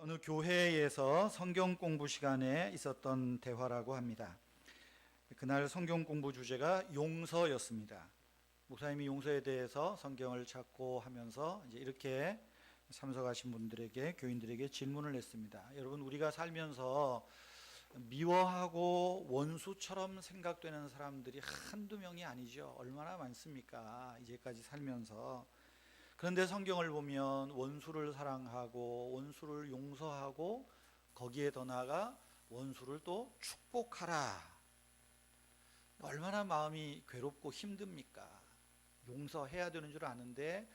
어느 교회에서 성경 공부 시간에 있었던 대화라고 합니다. 그날 성경 공부 주제가 용서였습니다. 목사님이 용서에 대해서 성경을 찾고 하면서 이제 이렇게 참석하신 분들에게, 교인들에게 질문을 했습니다. 여러분, 우리가 살면서 미워하고 원수처럼 생각되는 사람들이 한두 명이 아니죠. 얼마나 많습니까? 이제까지 살면서. 그런데 성경을 보면 원수를 사랑하고 원수를 용서하고 거기에 더 나아가 원수를 또 축복하라. 얼마나 마음이 괴롭고 힘듭니까? 용서해야 되는 줄 아는데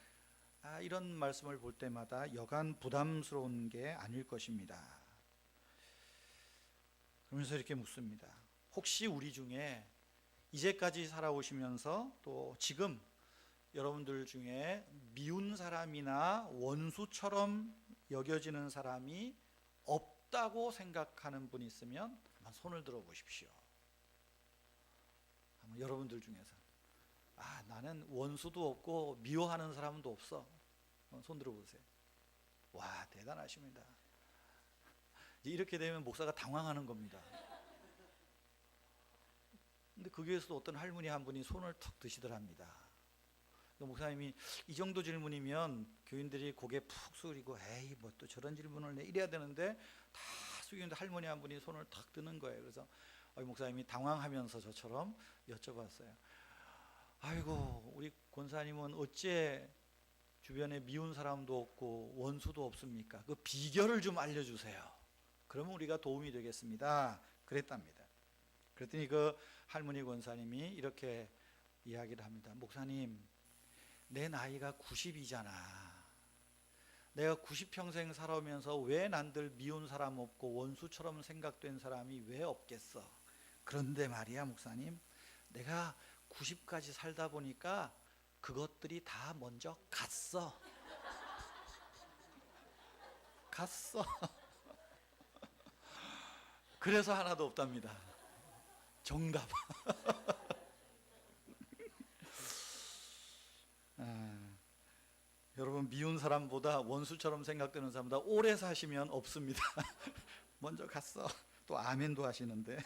이런 말씀을 볼 때마다 여간 부담스러운 게 아닐 것입니다. 그러면서 이렇게 묻습니다. 혹시 우리 중에 이제까지 살아오시면서 또 지금 여러분들 중에 미운 사람이나 원수처럼 여겨지는 사람이 없다고 생각하는 분이 있으면 한번 손을 들어 보십시오. 한번 여러분들 중에서 나는 원수도 없고 미워하는 사람도 없어. 손 들어 보세요. 와, 대단하십니다. 이렇게 되면 목사가 당황하는 겁니다. 근데 그 교회에서도 어떤 할머니 한 분이 손을 턱 드시더랍니다. 목사님이 이 정도 질문이면 교인들이 고개 푹 숙이고 에이 뭐 또 저런 질문을 내 이래야 되는데 다 숙이는데 할머니 한 분이 손을 탁 드는 거예요. 그래서 목사님이 당황하면서 저처럼 여쭤봤어요. 아이고, 우리 권사님은 어째 주변에 미운 사람도 없고 원수도 없습니까? 그 비결을 좀 알려주세요. 그러면 우리가 도움이 되겠습니다. 그랬답니다. 그랬더니 그 할머니 권사님이 이렇게 이야기를 합니다. 목사님, 내 나이가 90이잖아. 내가 90평생 살아오면서 왜 난들 미운 사람 없고 원수처럼 생각된 사람이 왜 없겠어? 그런데 말이야, 목사님, 내가 90까지 살다 보니까 그것들이 다 먼저 갔어. 갔어. 그래서 하나도 없답니다. 정답. 여러분, 미운 사람보다 원수처럼 생각되는 사람보다 오래 사시면 없습니다. 먼저 갔어. 또 아멘도 하시는데.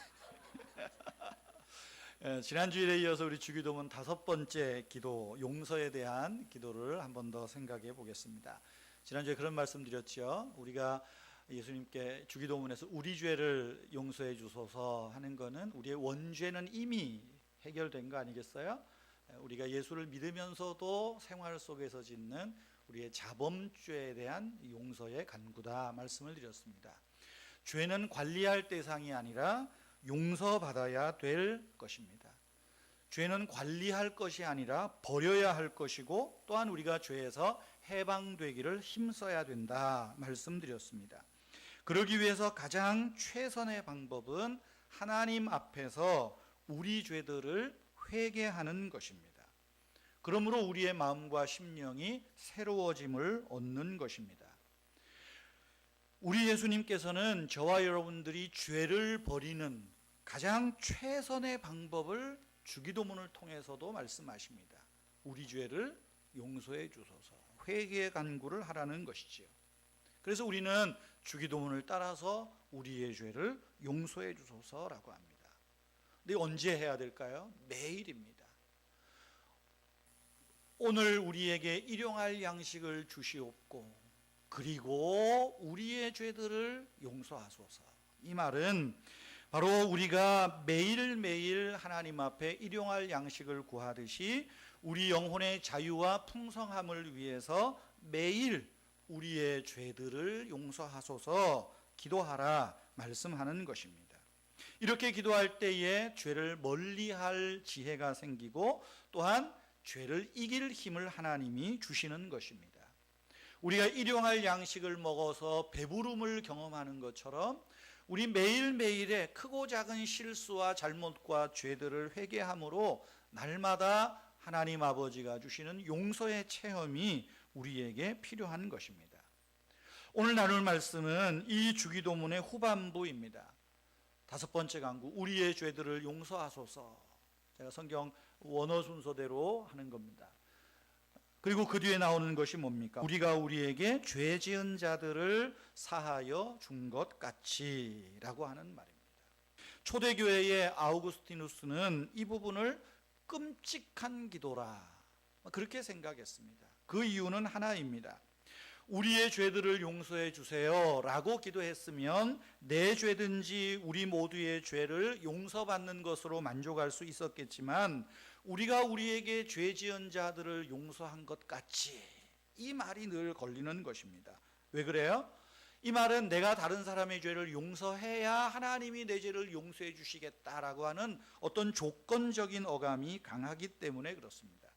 지난주일에 이어서 우리 주기도문 5번째 기도, 용서에 대한 기도를 한 번 더 생각해 보겠습니다. 지난주에 그런 말씀 드렸죠. 우리가 예수님께 주기도문에서 우리 죄를 용서해 주소서 하는 것은 우리의 원죄는 이미 해결된 거 아니겠어요? 우리가 예수를 믿으면서도 생활 속에서 짓는 우리의 자범죄에 대한 용서의 간구다 말씀을 드렸습니다. 죄는 관리할 대상이 아니라 용서받아야 될 것입니다. 죄는 관리할 것이 아니라 버려야 할 것이고, 또한 우리가 죄에서 해방되기를 힘써야 된다 말씀드렸습니다. 그러기 위해서 가장 최선의 방법은 하나님 앞에서 우리 죄들을 회개하는 것입니다. 그러므로 우리의 마음과 심령이 새로워짐을 얻는 것입니다. 우리 예수님께서는 저와 여러분들이 죄를 버리는 가장 최선의 방법을 주기도문을 통해서도 말씀하십니다. 우리 죄를 용서해 주소서, 회개의 간구를 하라는 것이지요. 그래서 우리는 주기도문을 따라서 우리의 죄를 용서해 주소서라고 합니다. 근데 언제 해야 될까요? 매일입니다. 오늘 우리에게 일용할 양식을 주시옵고 그리고 우리의 죄들을 용서하소서. 이 말은 바로 우리가 매일매일 하나님 앞에 일용할 양식을 구하듯이 우리 영혼의 자유와 풍성함을 위해서 매일 우리의 죄들을 용서하소서 기도하라 말씀하는 것입니다. 이렇게 기도할 때에 죄를 멀리할 지혜가 생기고 또한 죄를 이길 힘을 하나님이 주시는 것입니다. 우리가 일용할 양식을 먹어서 배부름을 경험하는 것처럼 우리 매일매일의 크고 작은 실수와 잘못과 죄들을 회개함으로 날마다 하나님 아버지가 주시는 용서의 체험이 우리에게 필요한 것입니다. 오늘 나눌 말씀은 이 주기도문의 후반부입니다. 5번째 간구, 우리의 죄들을 용서하소서. 제가 성경 원어 순서대로 하는 겁니다. 그리고 그 뒤에 나오는 것이 뭡니까? 우리가 우리에게 죄 지은 자들을 사하여 준 것 같이 라고 하는 말입니다. 초대교회의 아우구스티누스는 이 부분을 끔찍한 기도라 그렇게 생각했습니다. 그 이유는 하나입니다. 우리의 죄들을 용서해 주세요 라고 기도했으면 내 죄든지 우리 모두의 죄를 용서받는 것으로 만족할 수 있었겠지만 우리가 우리에게 죄 지은 자들을 용서한 것 같이 이 말이 늘 걸리는 것입니다. 왜 그래요? 이 말은 내가 다른 사람의 죄를 용서해야 하나님이 내 죄를 용서해 주시겠다라고 하는 어떤 조건적인 어감이 강하기 때문에 그렇습니다.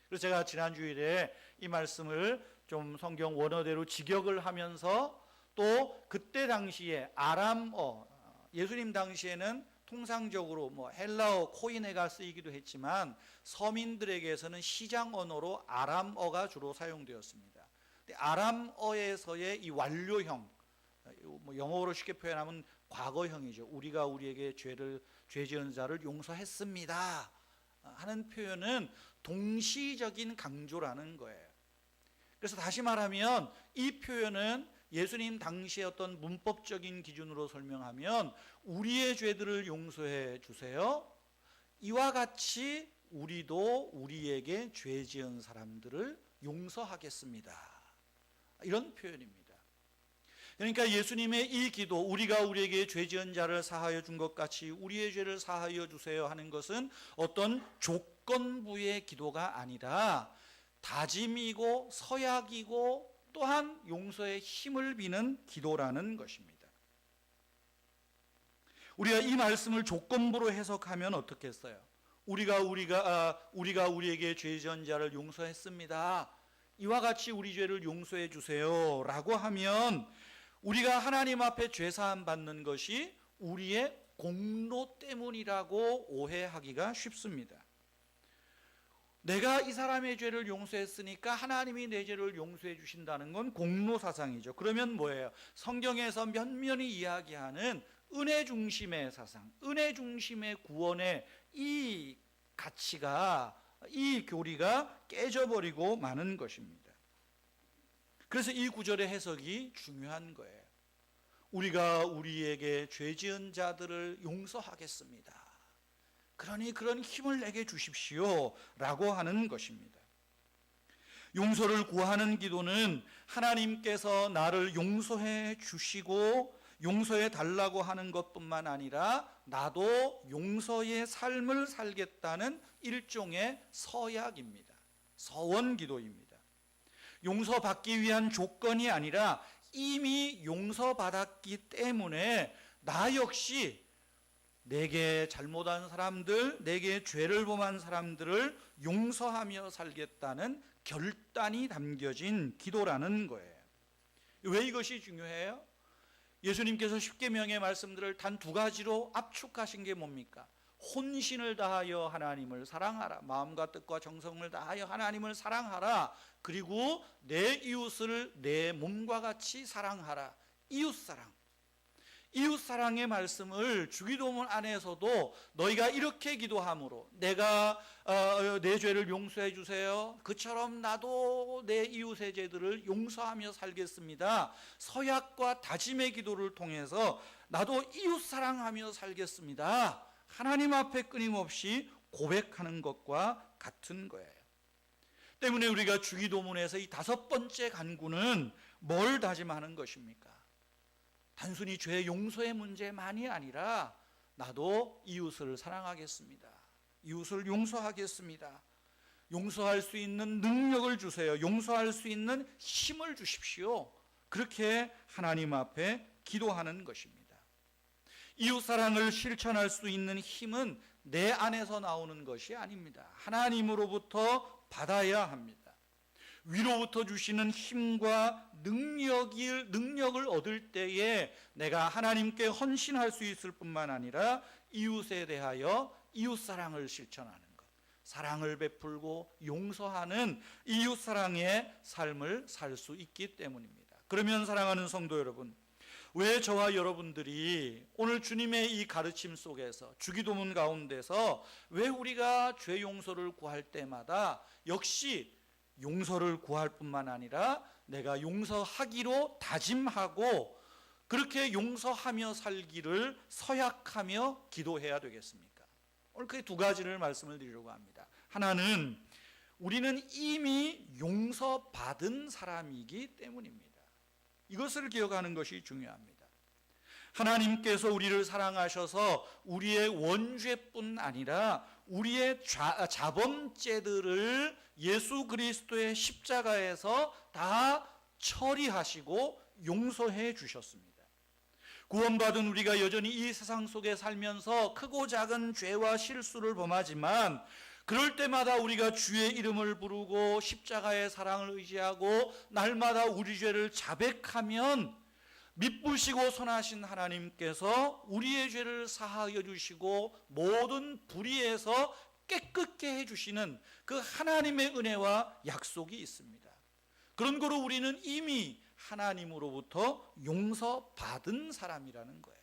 그래서 제가 지난 주일에 이 말씀을 좀 성경 원어대로 직역을 하면서 또 그때 당시에 아람어, 예수님 당시에는 통상적으로 헬라어 코이네가 쓰이기도 했지만 서민들에게서는 시장 언어로 아람어가 주로 사용되었습니다. 근데 아람어에서의 이 완료형, 영어로 쉽게 표현하면 과거형이죠. 우리가 우리에게 죄 지은 자를 용서했습니다 하는 표현은 동시적인 강조라는 거예요. 그래서 다시 말하면 이 표현은 예수님 당시의 어떤 문법적인 기준으로 설명하면 우리의 죄들을 용서해 주세요. 이와 같이 우리도 우리에게 죄 지은 사람들을 용서하겠습니다. 이런 표현입니다. 그러니까 예수님의 이 기도, 우리가 우리에게 죄 지은 자를 사하여 준 것 같이 우리의 죄를 사하여 주세요 하는 것은 어떤 조건부의 기도가 아니라 다짐이고 서약이고 또한 용서의 힘을 비는 기도라는 것입니다. 우리가 이 말씀을 조건부로 해석하면 어떻겠어요? 우리가 우리에게 죄 지은 자를 용서했습니다. 이와 같이 우리 죄를 용서해 주세요 라고 하면 우리가 하나님 앞에 죄사함 받는 것이 우리의 공로 때문이라고 오해하기가 쉽습니다. 내가 이 사람의 죄를 용서했으니까 하나님이 내 죄를 용서해 주신다는 건 공로사상이죠. 그러면 뭐예요? 성경에서 면면히 이야기하는 은혜 중심의 사상, 은혜 중심의 구원의 이 가치가, 이 교리가 깨져버리고 마는 것입니다. 그래서 이 구절의 해석이 중요한 거예요. 우리가 우리에게 죄 지은 자들을 용서하겠습니다. 그러니 그런 힘을 내게 주십시오 라고 하는 것입니다. 용서를 구하는 기도는 하나님께서 나를 용서해 주시고 용서해 달라고 하는 것뿐만 아니라 나도 용서의 삶을 살겠다는 일종의 서약입니다. 서원 기도입니다. 용서받기 위한 조건이 아니라 이미 용서받았기 때문에 나 역시 내게 잘못한 사람들, 내게 죄를 범한 사람들을 용서하며 살겠다는 결단이 담겨진 기도라는 거예요. 왜 이것이 중요해요? 예수님께서 십계명의 말씀들을 단 두 가지로 압축하신 게 뭡니까? 혼신을 다하여 하나님을 사랑하라. 마음과 뜻과 정성을 다하여 하나님을 사랑하라. 그리고 내 이웃을 내 몸과 같이 사랑하라. 이웃사랑. 이웃사랑의 말씀을 주기도문 안에서도 너희가 이렇게 기도함으로 내가 내 죄를 용서해 주세요. 그처럼 나도 내 이웃의 죄들을 용서하며 살겠습니다. 서약과 다짐의 기도를 통해서 나도 이웃사랑하며 살겠습니다. 하나님 앞에 끊임없이 고백하는 것과 같은 거예요. 때문에 우리가 주기도문에서 이 5번째 간구는 뭘 다짐하는 것입니까? 단순히 죄 용서의 문제만이 아니라 나도 이웃을 사랑하겠습니다. 이웃을 용서하겠습니다. 용서할 수 있는 능력을 주세요. 용서할 수 있는 힘을 주십시오. 그렇게 하나님 앞에 기도하는 것입니다. 이웃 사랑을 실천할 수 있는 힘은 내 안에서 나오는 것이 아닙니다. 하나님으로부터 받아야 합니다. 위로부터 주시는 힘과 능력을 얻을 때에 내가 하나님께 헌신할 수 있을 뿐만 아니라 이웃에 대하여 이웃사랑을 실천하는 것, 사랑을 베풀고 용서하는 이웃사랑의 삶을 살 수 있기 때문입니다. 그러면 사랑하는 성도 여러분, 왜 저와 여러분들이 오늘 주님의 이 가르침 속에서 주기도문 가운데서 왜 우리가 죄 용서를 구할 때마다 역시 용서를 구할 뿐만 아니라 내가 용서하기로 다짐하고 그렇게 용서하며 살기를 서약하며 기도해야 되겠습니까? 오늘 그 두 가지를 말씀을 드리려고 합니다. 하나는 우리는 이미 용서받은 사람이기 때문입니다. 이것을 기억하는 것이 중요합니다. 하나님께서 우리를 사랑하셔서 우리의 원죄뿐 아니라 우리의 자범죄들을 예수 그리스도의 십자가에서 다 처리하시고 용서해 주셨습니다. 구원받은 우리가 여전히 이 세상 속에 살면서 크고 작은 죄와 실수를 범하지만 그럴 때마다 우리가 주의 이름을 부르고 십자가의 사랑을 의지하고 날마다 우리 죄를 자백하면 미쁘시고 선하신 하나님께서 우리의 죄를 사하여 주시고 모든 불의에서 깨끗게 해주시는 그 하나님의 은혜와 약속이 있습니다. 그런 거로 우리는 이미 하나님으로부터 용서받은 사람이라는 거예요.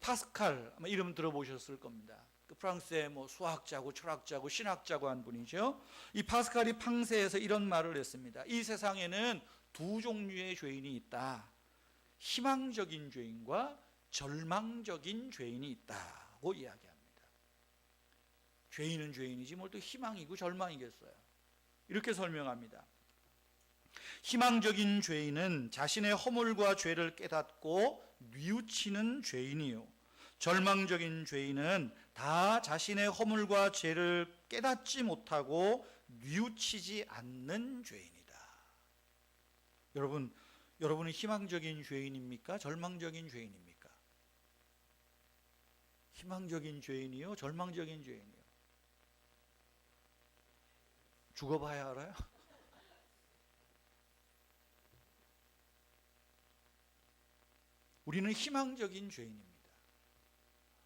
파스칼 아마 이름 들어보셨을 겁니다. 그 프랑스의 수학자고 철학자고 신학자고 한 분이죠. 이 파스칼이 팡세에서 이런 말을 했습니다. 이 세상에는 두 종류의 죄인이 있다. 희망적인 죄인과 절망적인 죄인이 있다고 이야기합니다. 죄인은 죄인이지 뭘 또 희망이고 절망이겠어요. 이렇게 설명합니다. 희망적인 죄인은 자신의 허물과 죄를 깨닫고 뉘우치는 죄인이요, 절망적인 죄인은 다 자신의 허물과 죄를 깨닫지 못하고 뉘우치지 않는 죄인이다. 여러분은 희망적인 죄인입니까? 절망적인 죄인입니까? 희망적인 죄인이요? 절망적인 죄인이요? 죽어봐야 알아요? 우리는 희망적인 죄인입니다.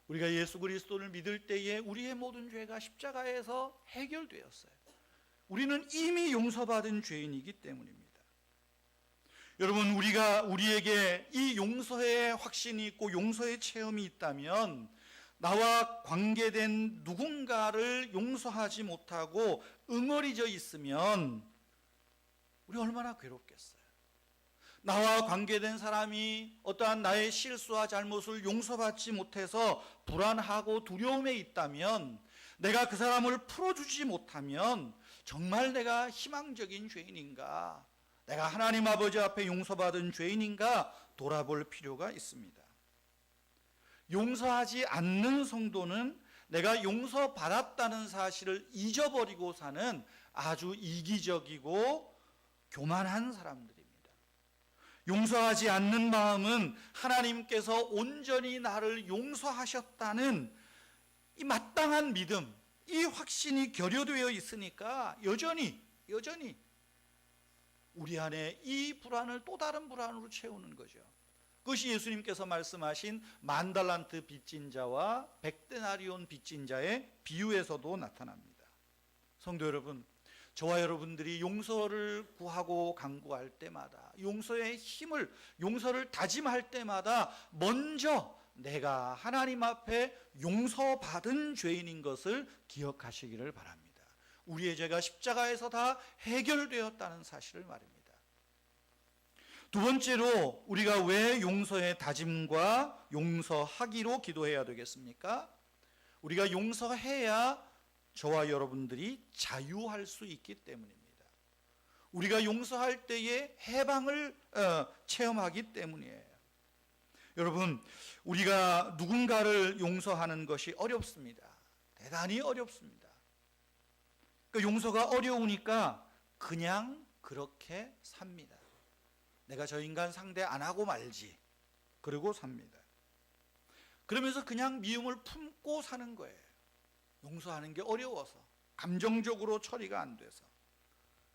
우리가 예수 그리스도를 믿을 때에 우리의 모든 죄가 십자가에서 해결되었어요. 우리는 이미 용서받은 죄인이기 때문입니다. 여러분, 우리에게 이 용서의 확신이 있고 용서의 체험이 있다면 나와 관계된 누군가를 용서하지 못하고 응어리져 있으면 우리 얼마나 괴롭겠어요. 나와 관계된 사람이 어떠한 나의 실수와 잘못을 용서받지 못해서 불안하고 두려움에 있다면, 내가 그 사람을 풀어주지 못하면 정말 내가 희망적인 죄인인가, 내가 하나님 아버지 앞에 용서받은 죄인인가 돌아볼 필요가 있습니다. 용서하지 않는 성도는 내가 용서받았다는 사실을 잊어버리고 사는 아주 이기적이고 교만한 사람들입니다. 용서하지 않는 마음은 하나님께서 온전히 나를 용서하셨다는 이 마땅한 믿음, 이 확신이 결여되어 있으니까 여전히 우리 안에 이 불안을 또 다른 불안으로 채우는 거죠. 그것이 예수님께서 말씀하신 만달란트 빚진 자와 백데나리온 빚진 자의 비유에서도 나타납니다. 성도 여러분, 저와 여러분들이 용서를 구하고 간구할 때마다, 용서의 힘을, 용서를 다짐할 때마다 먼저 내가 하나님 앞에 용서받은 죄인인 것을 기억하시기를 바랍니다. 우리의 죄가 십자가에서 다 해결되었다는 사실을 말입니다. 두 번째로 우리가 왜 용서의 다짐과 용서하기로 기도해야 되겠습니까? 우리가 용서해야 저와 여러분들이 자유할 수 있기 때문입니다. 우리가 용서할 때에 해방을 체험하기 때문이에요. 여러분, 우리가 누군가를 용서하는 것이 어렵습니다. 대단히 어렵습니다. 그러니까 용서가 어려우니까 그냥 그렇게 삽니다. 내가 저 인간 상대 안 하고 말지. 그러고 삽니다. 그러면서 그냥 미움을 품고 사는 거예요. 용서하는 게 어려워서, 감정적으로 처리가 안 돼서.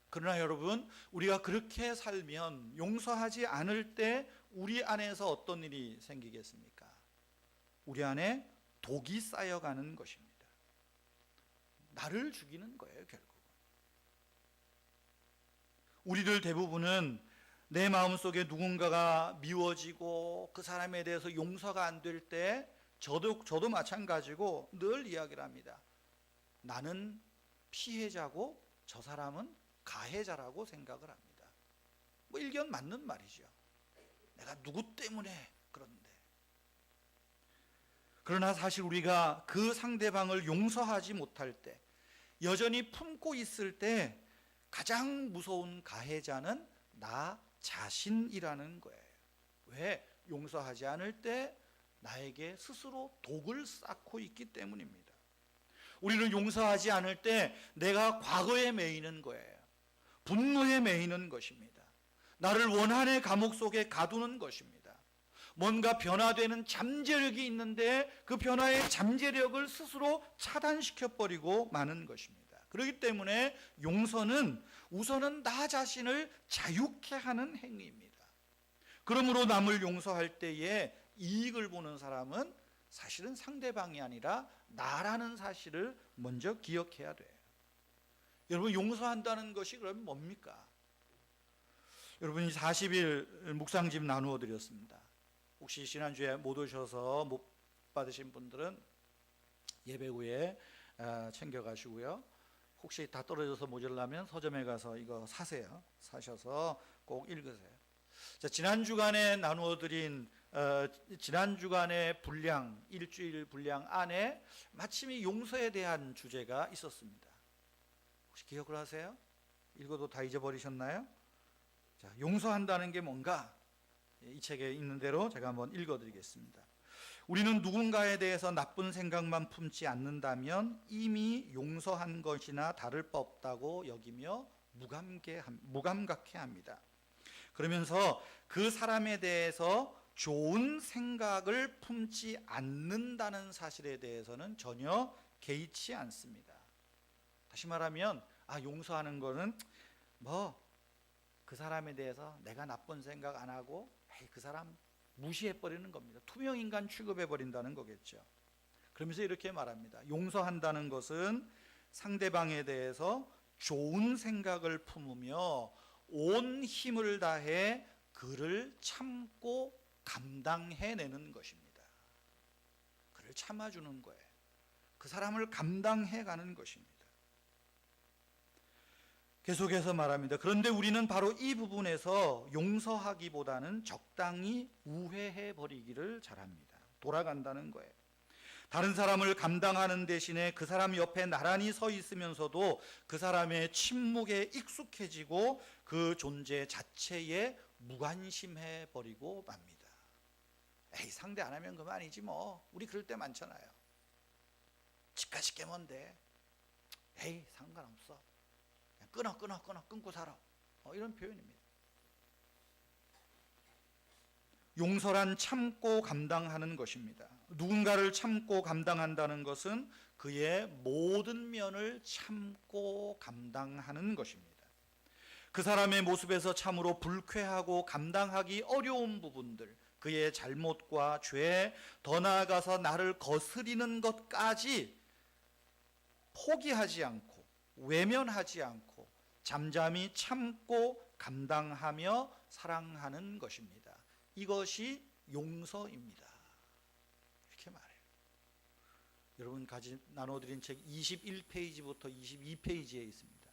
그러나 여러분, 우리가 그렇게 살면 용서하지 않을 때 우리 안에서 어떤 일이 생기겠습니까? 우리 안에 독이 쌓여가는 것입니다. 나를 죽이는 거예요, 결국은. 우리들 대부분은 내 마음속에 누군가가 미워지고 그 사람에 대해서 용서가 안 될 때 저도 마찬가지고 늘 이야기를 합니다. 나는 피해자고 저 사람은 가해자라고 생각을 합니다. 뭐 일견 맞는 말이죠. 내가 누구 때문에 그런데. 그러나 사실 우리가 그 상대방을 용서하지 못할 때, 여전히 품고 있을 때 가장 무서운 가해자는 나 자신이라는 거예요. 왜? 용서하지 않을 때 나에게 스스로 독을 쌓고 있기 때문입니다. 우리는 용서하지 않을 때 내가 과거에 매이는 거예요. 분노에 매이는 것입니다. 나를 원한의 감옥 속에 가두는 것입니다. 뭔가 변화되는 잠재력이 있는데 그 변화의 잠재력을 스스로 차단시켜버리고 마는 것입니다. 그렇기 때문에 용서는 우선은 나 자신을 자유케 하는 행위입니다. 그러므로 남을 용서할 때에 이익을 보는 사람은 사실은 상대방이 아니라 나라는 사실을 먼저 기억해야 돼요. 여러분, 용서한다는 것이 그럼 뭡니까? 여러분이 40일 묵상집 나누어 드렸습니다. 혹시 지난주에 못 오셔서 못 받으신 분들은 예배 후에 챙겨 가시고요. 혹시 다 떨어져서 모자라면 서점에 가서 이거 사세요. 사셔서 꼭 읽으세요. 자, 지난 주간에 나누어 드린 지난 주간의 분량, 일주일 분량 안에 마침 이 용서에 대한 주제가 있었습니다. 혹시 기억을 하세요? 읽어도 다 잊어버리셨나요? 자, 용서한다는 게 뭔가? 이 책에 있는 대로 제가 한번 읽어드리겠습니다. 우리는 누군가에 대해서 나쁜 생각만 품지 않는다면 이미 용서한 것이나 다를 바 없다고 여기며 무감각해 합니다. 그러면서 그 사람에 대해서 좋은 생각을 품지 않는다는 사실에 대해서는 전혀 개의치 않습니다. 다시 말하면 용서하는 거는 그 사람에 대해서 내가 나쁜 생각 안 하고 그 사람 무시해버리는 겁니다. 투명인간 취급해버린다는 거겠죠. 그러면서 이렇게 말합니다. 용서한다는 것은 상대방에 대해서 좋은 생각을 품으며 온 힘을 다해 그를 참고 감당해내는 것입니다. 그를 참아주는 거예요. 그 사람을 감당해가는 것입니다. 계속해서 말합니다. 그런데 우리는 바로 이 부분에서 용서하기보다는 적당히 우회해버리기를 잘합니다. 돌아간다는 거예요. 다른 사람을 감당하는 대신에 그 사람 옆에 나란히 서 있으면서도 그 사람의 침묵에 익숙해지고 그 존재 자체에 무관심해버리고 맙니다. 상대 안 하면 그만이지 뭐. 우리 그럴 때 많잖아요. 집까지 깨면 돼. 상관없어. 끊고 살아. 이런 표현입니다. 용서란 참고 감당하는 것입니다. 누군가를 참고 감당한다는 것은 그의 모든 면을 참고 감당하는 것입니다. 그 사람의 모습에서 참으로 불쾌하고 감당하기 어려운 부분들, 그의 잘못과 죄, 더 나아가서 나를 거스리는 것까지 포기하지 않고 외면하지 않고 잠잠히 참고 감당하며 사랑하는 것입니다. 이것이 용서입니다. 이렇게 말해요. 여러분 같이 나눠드린 책 21페이지부터 22페이지에 있습니다.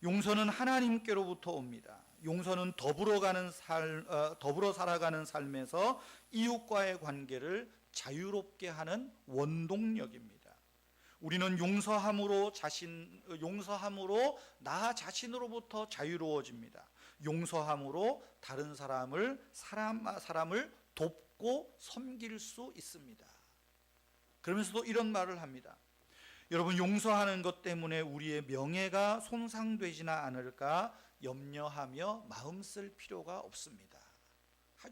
용서는 하나님께로부터 옵니다. 용서는 더불어 살아가는 삶에서 이웃과의 관계를 자유롭게 하는 원동력입니다. 우리는 용서함으로 나 자신으로부터 자유로워집니다. 용서함으로 다른 사람을 돕고 섬길 수 있습니다. 그러면서도 이런 말을 합니다. 여러분, 용서하는 것 때문에 우리의 명예가 손상되지는 않을까 염려하며 마음 쓸 필요가 없습니다.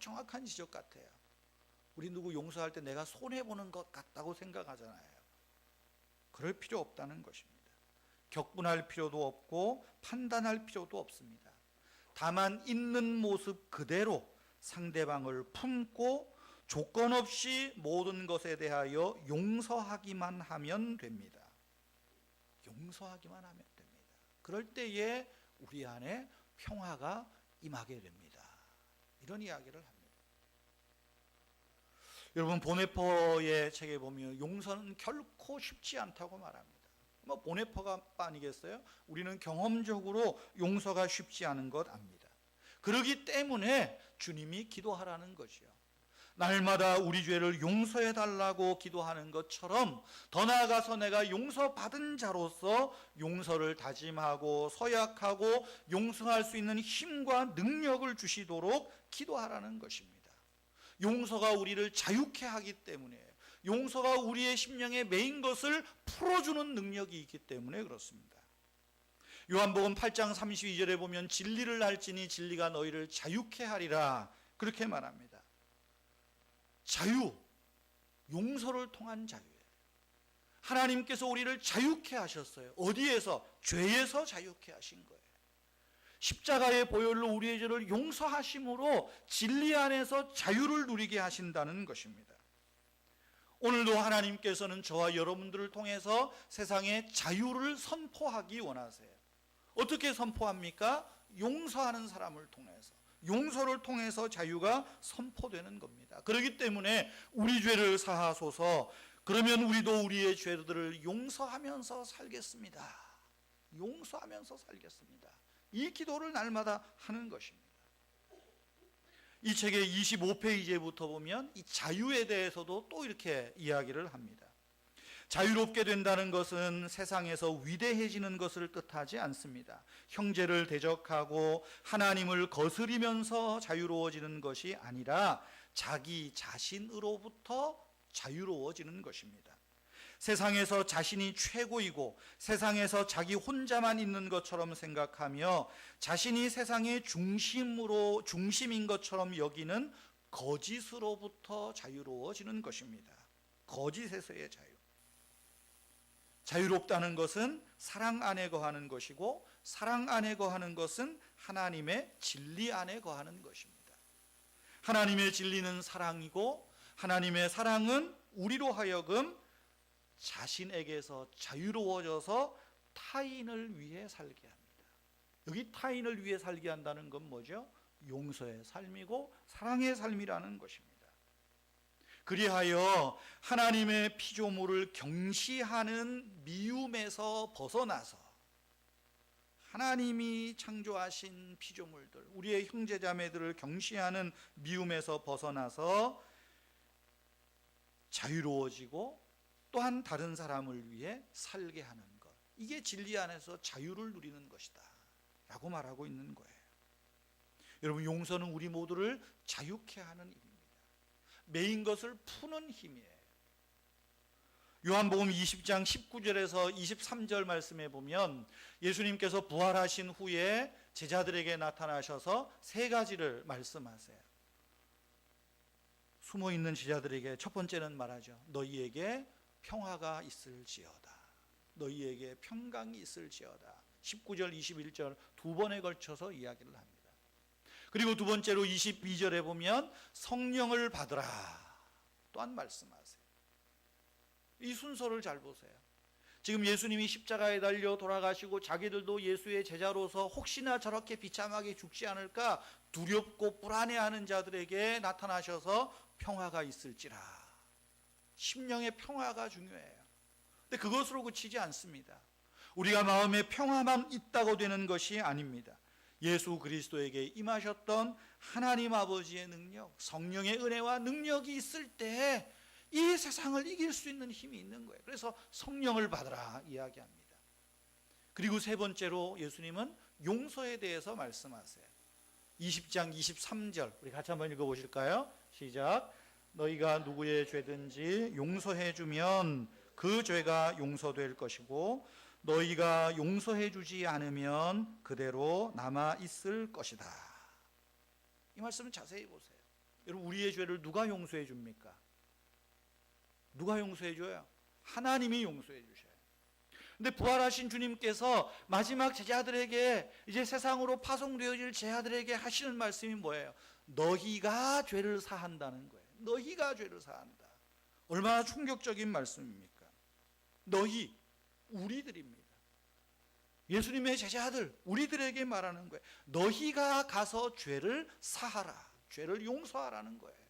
정확한 지적 같아요. 우리 누구 용서할 때 내가 손해보는 것 같다고 생각하잖아요. 그럴 필요 없다는 것입니다. 격분할 필요도 없고 판단할 필요도 없습니다. 다만 있는 모습 그대로 상대방을 품고 조건 없이 모든 것에 대하여 용서하기만 하면 됩니다. 용서하기만 하면 됩니다. 그럴 때에 우리 안에 평화가 임하게 됩니다. 이런 이야기를 합니다. 여러분, 보네퍼의 책에 보면 용서는 결코 쉽지 않다고 말합니다. 뭐 보네퍼가 아니겠어요? 우리는 경험적으로 용서가 쉽지 않은 것 압니다. 그렇기 때문에 주님이 기도하라는 것이요. 날마다 우리 죄를 용서해 달라고 기도하는 것처럼 더 나아가서 내가 용서받은 자로서 용서를 다짐하고 서약하고 용서할 수 있는 힘과 능력을 주시도록 기도하라는 것입니다. 용서가 우리를 자유케 하기 때문에, 용서가 우리의 심령에 매인 것을 풀어주는 능력이 있기 때문에 그렇습니다. 요한복음 8장 32절에 보면 진리를 알지니 진리가 너희를 자유케 하리라, 그렇게 말합니다. 자유, 용서를 통한 자유예요. 하나님께서 우리를 자유케 하셨어요. 어디에서? 죄에서 자유케 하신 거예요. 십자가의 보혈로 우리의 죄를 용서하심으로 진리 안에서 자유를 누리게 하신다는 것입니다. 오늘도 하나님께서는 저와 여러분들을 통해서 세상에 자유를 선포하기 원하세요. 어떻게 선포합니까? 용서하는 사람을 통해서, 용서를 통해서 자유가 선포되는 겁니다. 그렇기 때문에 우리 죄를 사하소서, 그러면 우리도 우리의 죄들을 용서하면서 살겠습니다. 용서하면서 살겠습니다. 이 기도를 날마다 하는 것입니다. 이 책의 25페이지부터 보면 이 자유에 대해서도 또 이렇게 이야기를 합니다. 자유롭게 된다는 것은 세상에서 위대해지는 것을 뜻하지 않습니다. 형제를 대적하고 하나님을 거스리면서 자유로워지는 것이 아니라 자기 자신으로부터 자유로워지는 것입니다. 세상에서 자신이 최고이고 세상에서 자기 혼자만 있는 것처럼 생각하며 자신이 세상의 중심인 것처럼 여기는 거짓으로부터 자유로워지는 것입니다. 거짓에서의 자유. 자유롭다는 것은 사랑 안에 거하는 것이고, 사랑 안에 거하는 것은 하나님의 진리 안에 거하는 것입니다. 하나님의 진리는 사랑이고, 하나님의 사랑은 우리로 하여금 자신에게서 자유로워져서 타인을 위해 살게 합니다. 여기 타인을 위해 살게 한다는 건 뭐죠? 용서의 삶이고 사랑의 삶이라는 것입니다. 그리하여 하나님의 피조물을 경시하는 미움에서 벗어나서 하나님이 창조하신 피조물들, 우리의 형제자매들을 경시하는 미움에서 벗어나서 자유로워지고 또한 다른 사람을 위해 살게 하는 것, 이게 진리 안에서 자유를 누리는 것이다 라고 말하고 있는 거예요. 여러분, 용서는 우리 모두를 자유케 하는 일입니다. 매인 것을 푸는 힘이에요. 요한복음 20장 19절에서 23절 말씀에 보면 예수님께서 부활하신 후에 제자들에게 나타나셔서 세 가지를 말씀하세요. 숨어있는 제자들에게 첫 번째는 말하죠. 너희에게 평화가 있을지어다. 너희에게 평강이 있을지어다. 19절 21절 두 번에 걸쳐서 이야기를 합니다. 그리고 두 번째로 22절에 보면 성령을 받으라 또한 말씀하세요. 이 순서를 잘 보세요. 지금 예수님이 십자가에 달려 돌아가시고 자기들도 예수의 제자로서 혹시나 저렇게 비참하게 죽지 않을까 두렵고 불안해하는 자들에게 나타나셔서 평화가 있을지라. 심령의 평화가 중요해요. 근데 그것으로 그치지 않습니다. 우리가 마음에 평화만 있다고 되는 것이 아닙니다. 예수 그리스도에게 임하셨던 하나님 아버지의 능력, 성령의 은혜와 능력이 있을 때 이 세상을 이길 수 있는 힘이 있는 거예요. 그래서 성령을 받으라 이야기합니다. 그리고 세 번째로 예수님은 용서에 대해서 말씀하세요. 20장 23절 우리 같이 한번 읽어보실까요? 시작. 너희가 누구의 죄든지 용서해 주면 그 죄가 용서될 것이고 너희가 용서해 주지 않으면 그대로 남아 있을 것이다. 이 말씀을 자세히 보세요. 여러분, 우리의 죄를 누가 용서해 줍니까? 누가 용서해 줘요? 하나님이 용서해 주셔요. 근데 부활하신 주님께서 마지막 제자들에게, 이제 세상으로 파송되어질 제자들에게 하시는 말씀이 뭐예요? 너희가 죄를 사한다는 거예요. 너희가 죄를 사한다. 얼마나 충격적인 말씀입니까? 너희, 우리들입니다. 예수님의 제자들, 우리들에게 말하는 거예요. 너희가 가서 죄를 사하라, 죄를 용서하라는 거예요.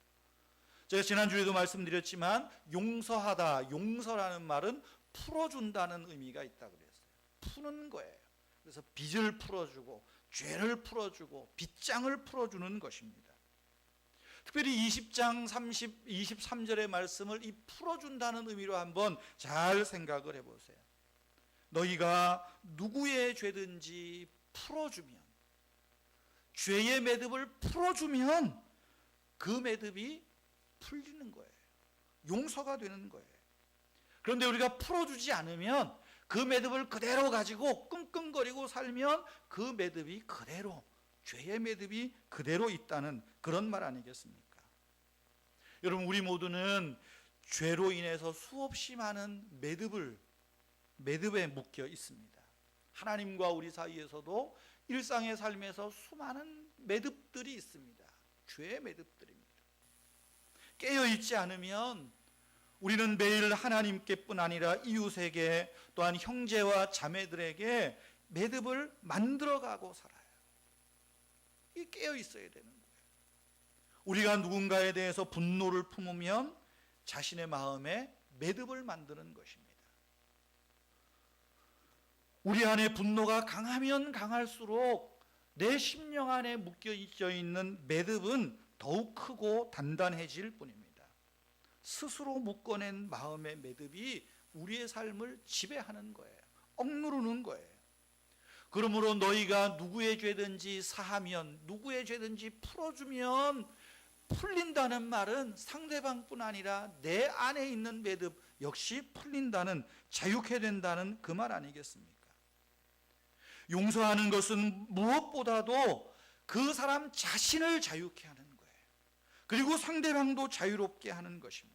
제가 지난주에도 말씀드렸지만 용서하다, 용서라는 말은 풀어준다는 의미가 있다고 그랬어요. 푸는 거예요. 그래서 빚을 풀어주고 죄를 풀어주고 빚장을 풀어주는 것입니다. 특별히 20장 23절의 말씀을 이 풀어준다는 의미로 한번 잘 생각을 해보세요. 너희가 누구의 죄든지 풀어주면, 죄의 매듭을 풀어주면 그 매듭이 풀리는 거예요. 용서가 되는 거예요. 그런데 우리가 풀어주지 않으면 그 매듭을 그대로 가지고 끙끙거리고 살면 그 매듭이 그대로, 죄의 매듭이 그대로 있다는 그런 말 아니겠습니까? 여러분, 우리 모두는 죄로 인해서 수없이 많은 매듭에 묶여 있습니다. 하나님과 우리 사이에서도 일상의 삶에서 수많은 매듭들이 있습니다. 죄의 매듭들입니다. 깨어있지 않으면 우리는 매일 하나님께뿐 아니라 이웃에게, 또한 형제와 자매들에게 매듭을 만들어가고 살아요. 이 깨어 있어야 되는 거예요. 우리가 누군가에 대해서 분노를 품으면 자신의 마음에 매듭을 만드는 것입니다. 우리 안에 분노가 강하면 강할수록 내 심령 안에 묶여 있는 매듭은 더욱 크고 단단해질 뿐입니다. 스스로 묶어낸 마음의 매듭이 우리의 삶을 지배하는 거예요. 억누르는 거예요. 그러므로 너희가 누구의 죄든지 사하면, 누구의 죄든지 풀어주면 풀린다는 말은 상대방뿐 아니라 내 안에 있는 매듭 역시 풀린다는, 자유케 된다는 그 말 아니겠습니까? 용서하는 것은 무엇보다도 그 사람 자신을 자유케 하는 거예요. 그리고 상대방도 자유롭게 하는 것입니다.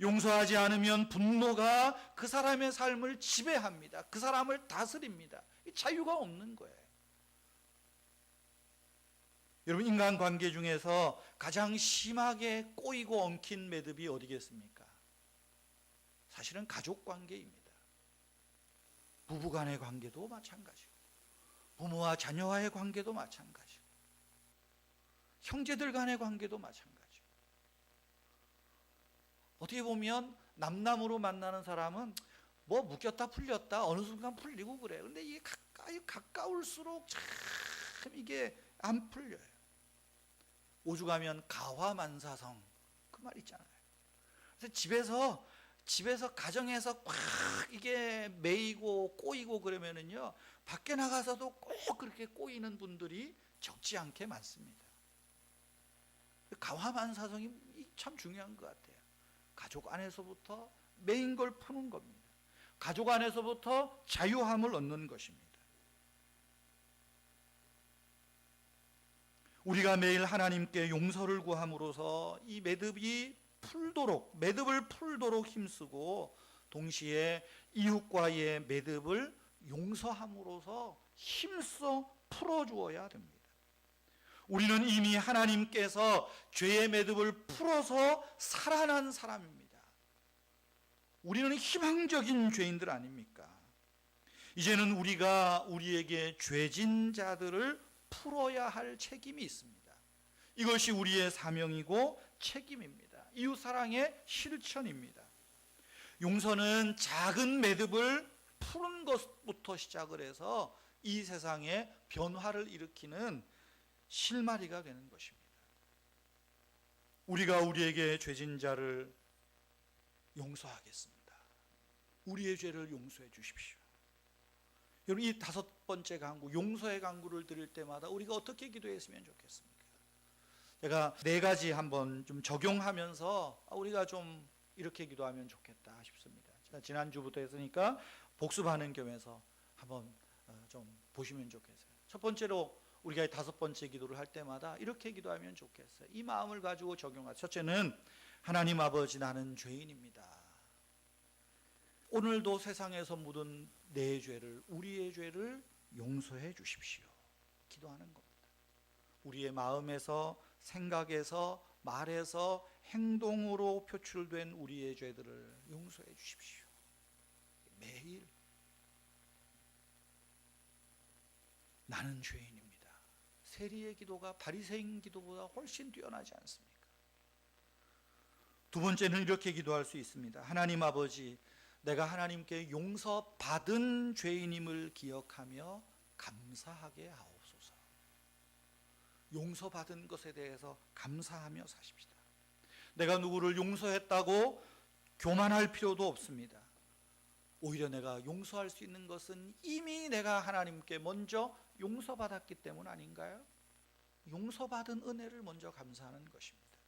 용서하지 않으면 분노가 그 사람의 삶을 지배합니다. 그 사람을 다스립니다. 자유가 없는 거예요. 여러분, 인간관계 중에서 가장 심하게 꼬이고 엉킨 매듭이 어디겠습니까? 사실은 가족관계입니다. 부부간의 관계도 마찬가지고, 부모와 자녀와의 관계도 마찬가지고, 형제들 간의 관계도 마찬가지고. 어떻게 보면 남남으로 만나는 사람은 뭐 묶였다 풀렸다 어느 순간 풀리고 그래요. 근데 이게 가까울수록 참 이게 안 풀려요. 오죽하면 가화만사성, 그 말 있잖아요. 그래서 집에서 가정에서 꽉 이게 매이고 꼬이고 그러면은요, 밖에 나가서도 꼭 그렇게 꼬이는 분들이 적지 않게 많습니다. 가화만사성이 참 중요한 것 같아요. 가족 안에서부터 매인 걸 푸는 겁니다. 가족 안에서부터 자유함을 얻는 것입니다. 우리가 매일 하나님께 용서를 구함으로써 이 매듭을 풀도록 힘쓰고, 동시에 이웃과의 매듭을 용서함으로써 힘써 풀어주어야 됩니다. 우리는 이미 하나님께서 죄의 매듭을 풀어서 살아난 사람입니다. 우리는 희망적인 죄인들 아닙니까? 이제는 우리가 우리에게 죄진 자들을 풀어야 할 책임이 있습니다. 이것이 우리의 사명이고 책임입니다. 이웃사랑의 실천입니다. 용서는 작은 매듭을 푸는 것부터 시작을 해서 이 세상에 변화를 일으키는 실마리가 되는 것입니다. 우리가 우리에게 죄진 자를 용서하겠습니다. 우리의 죄를 용서해 주십시오. 여러분, 이 5번째 강구, 용서의 강구를 드릴 때마다 우리가 어떻게 기도했으면 좋겠습니까? 제가 4가지 한번 좀 적용하면서 우리가 좀 이렇게 기도하면 좋겠다 싶습니다. 제가 지난주부터 했으니까 복습하는 겸해서 한번 좀 보시면 좋겠어요. 첫 번째로, 우리가 5번째 기도를 할 때마다 이렇게 기도하면 좋겠어요. 이 마음을 가지고 적용하세요. 첫째는, 하나님 아버지, 나는 죄인입니다. 오늘도 세상에서 묻은 내 죄를, 우리의 죄를 용서해 주십시오. 기도하는 겁니다. 우리의 마음에서, 생각에서, 말에서, 행동으로 표출된 우리의 죄들을 용서해 주십시오. 매일 나는 죄인입니다. 세리의 기도가 바리새인 기도보다 훨씬 뛰어나지 않습니까? 두 번째는 이렇게 기도할 수 있습니다. 하나님 아버지, 내가 하나님께 용서받은 죄인임을 기억하며 감사하게 하옵소서. 용서받은 것에 대해서 감사하며 사십시다. 내가 누구를 용서했다고 교만할 필요도 없습니다. 오히려 내가 용서할 수 있는 것은 이미 내가 하나님께 먼저 용서받았기 때문 아닌가요? 용서받은 은혜를 먼저 감사하는 것입니다.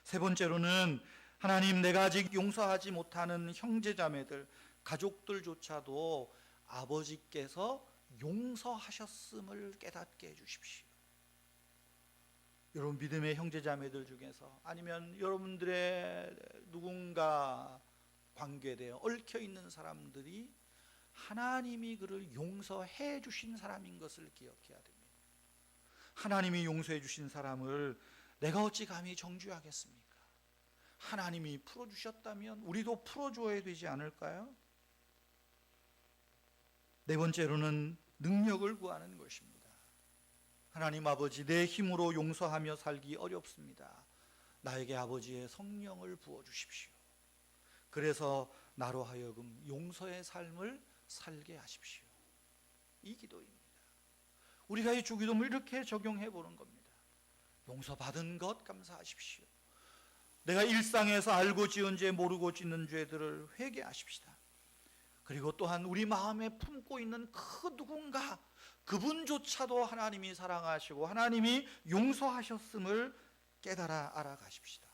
세 번째로는 하나님, 내가 아직 용서하지 못하는 형제자매들, 가족들조차도 아버지께서 용서하셨음을 깨닫게 해주십시오. 여러분 믿음의 형제자매들 중에서 아니면 여러분들의 누군가 관계되어 얽혀있는 사람들이 하나님이 그를 용서해 주신 사람인 것을 기억해야 됩니다. 하나님이 용서해 주신 사람을 내가 어찌 감히 정죄하겠습니까? 하나님이 풀어주셨다면 우리도 풀어줘야 되지 않을까요? 네 번째로는 능력을 구하는 것입니다. 하나님 아버지, 내 힘으로 용서하며 살기 어렵습니다. 나에게 아버지의 성령을 부어주십시오. 그래서 나로 하여금 용서의 삶을 살게 하십시오. 이 기도입니다. 우리가 이 주기도문을 이렇게 적용해 보는 겁니다. 용서받은 것 감사하십시오. 내가 일상에서 알고 지은 죄, 모르고 짓는 죄들을 회개하십시다. 그리고 또한 우리 마음에 품고 있는 그 누군가, 그분조차도 하나님이 사랑하시고 하나님이 용서하셨음을 깨달아 알아가십시다.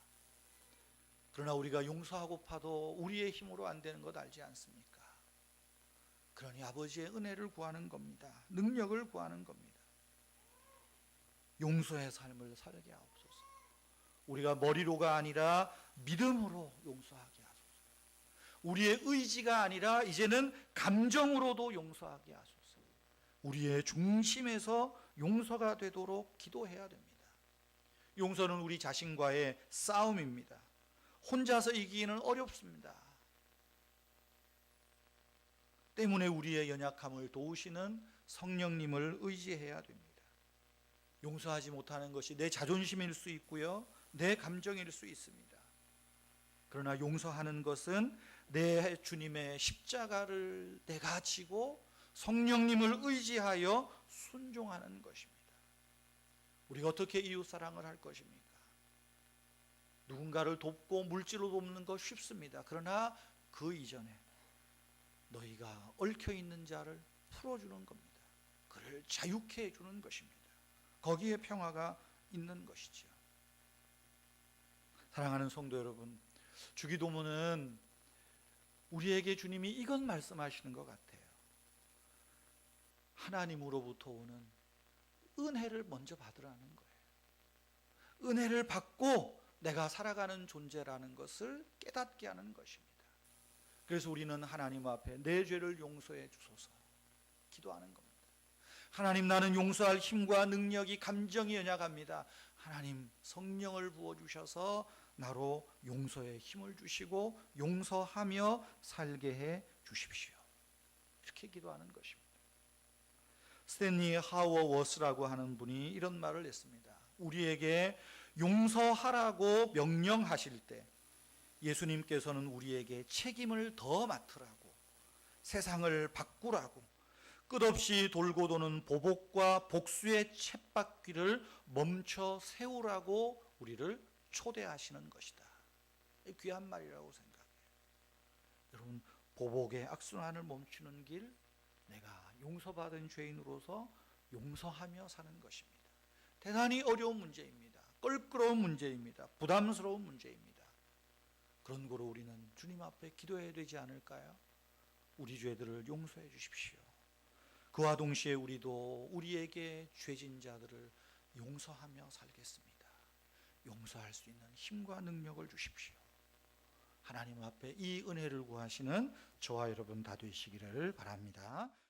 그러나 우리가 용서하고파도 우리의 힘으로 안 되는 것 알지 않습니까? 그러니 아버지의 은혜를 구하는 겁니다. 능력을 구하는 겁니다. 용서의 삶을 살게 하옵소서. 우리가 머리로가 아니라 믿음으로 용서하게 하소서. 우리의 의지가 아니라 이제는 감정으로도 용서하게 하소서. 우리의 중심에서 용서가 되도록 기도해야 됩니다. 용서는 우리 자신과의 싸움입니다. 혼자서 이기기는 어렵습니다. 때문에 우리의 연약함을 도우시는 성령님을 의지해야 됩니다. 용서하지 못하는 것이 내 자존심일 수 있고요, 내 감정일 수 있습니다. 그러나 용서하는 것은 내 주님의 십자가를 내가 지고 성령님을 의지하여 순종하는 것입니다. 우리가 어떻게 이웃사랑을 할 것입니까? 누군가를 돕고 물질로 돕는 것 쉽습니다. 그러나 그 이전에 너희가 얽혀있는 자를 풀어주는 겁니다. 그를 자유케 해주는 것입니다. 거기에 평화가 있는 것이죠. 사랑하는 성도 여러분, 주기도문은 우리에게 주님이 이건 말씀하시는 것 같아요. 하나님으로부터 오는 은혜를 먼저 받으라는 거예요. 은혜를 받고 내가 살아가는 존재라는 것을 깨닫게 하는 것입니다. 그래서 우리는 하나님 앞에 내 죄를 용서해 주소서 기도하는 겁니다. 하나님, 나는 용서할 힘과 능력이, 감정이 연약합니다. 하나님, 성령을 부어주셔서 나로 용서의 힘을 주시고 용서하며 살게 해 주십시오. 이렇게 기도하는 것입니다. 스탠리 하워워스라고 하는 분이 이런 말을 했습니다. 우리에게 용서하라고 명령하실 때 예수님께서는 우리에게 책임을 더 맡으라고, 세상을 바꾸라고, 끝없이 돌고 도는 보복과 복수의 쳇바퀴를 멈춰 세우라고 우리를 초대하시는 것이다. 귀한 말이라고 생각해요. 여러분, 보복의 악순환을 멈추는 길, 내가 용서받은 죄인으로서 용서하며 사는 것입니다. 대단히 어려운 문제입니다. 껄끄러운 문제입니다. 부담스러운 문제입니다. 그런 거로 우리는 주님 앞에 기도해야 되지 않을까요? 우리 죄들을 용서해 주십시오. 그와 동시에 우리도 우리에게 죄진 자들을 용서하며 살겠습니다. 용서할 수 있는 힘과 능력을 주십시오. 하나님 앞에 이 은혜를 구하시는 저와 여러분 다 되시기를 바랍니다.